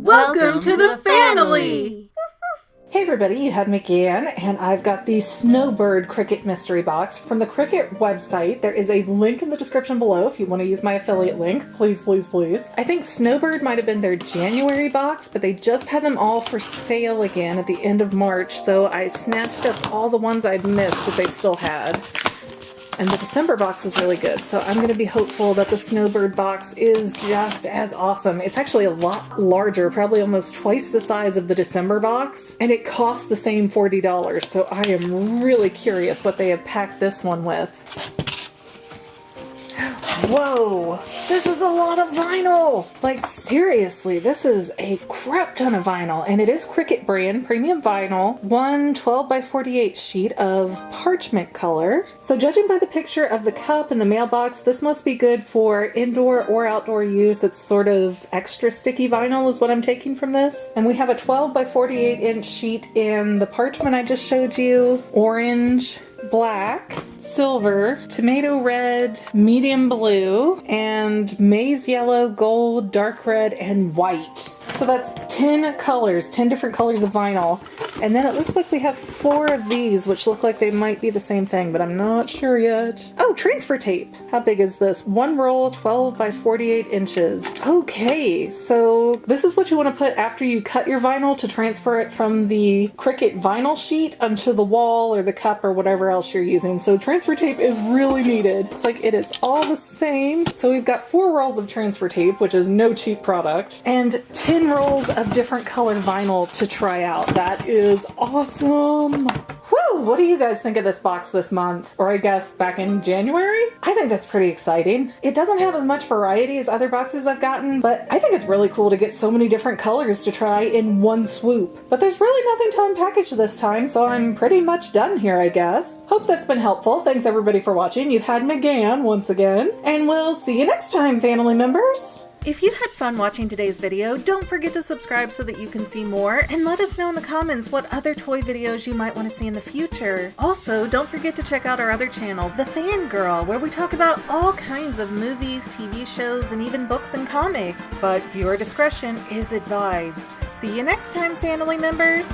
Welcome to the Fanily! Hey everybody, you have McGann, and I've got the Snowbird Cricut mystery box from the Cricut website. There is a link in the description below if you want to use my affiliate link. Please, please, please. I think Snowbird might have been their January box, but they just had them all for sale again at the end of March, so I snatched up all the ones I'd missed that they still had. And the December box was really good, so I'm going to be hopeful that the Snowbird box is just as awesome. It's actually a lot larger, probably almost twice the size of the December box, and it costs the same $40, so I am really curious what they have packed this one with. Whoa! This is a lot of vinyl! Like, seriously, this is a crap ton of vinyl, and it is Cricut brand, premium vinyl, one 12x48 sheet of parchment color. So judging by the picture of the cup in the mailbox, this must be good for indoor or outdoor use. It's sort of extra sticky vinyl is what I'm taking from this. And we have a 12x48 inch sheet in the parchment I just showed you, orange, black, silver, tomato red, medium blue, and maize yellow, gold, dark red, and white. So that's 10 colors, 10 different colors of vinyl. And then it looks like we have 4 of these, which look like they might be the same thing, but I'm not sure yet. Oh, transfer tape. How big is this? One roll, 12x48 inches. Okay, so this is what you want to put after you cut your vinyl to transfer it from the Cricut vinyl sheet onto the wall or the cup or whatever else you're using. So transfer tape is really needed. It's like it is all the same. So we've got 4 rolls of transfer tape, which is no cheap product, and 10 rolls of different colored vinyl to try out. That is awesome. Woo! What do you guys think of this box this month? Or I guess back in January? I think that's pretty exciting. It doesn't have as much variety as other boxes I've gotten, but I think it's really cool to get so many different colors to try in one swoop. But there's really nothing to unpackage this time, so I'm pretty much done here, I guess. Hope that's been helpful. Thanks everybody for watching. You've had McGann once again, and we'll see you next time, family members. If you had fun watching today's video, don't forget to subscribe so that you can see more, and let us know in the comments what other toy videos you might want to see in the future. Also, don't forget to check out our other channel, The Fangirl, where we talk about all kinds of movies, TV shows, and even books and comics. But viewer discretion is advised. See you next time, family members!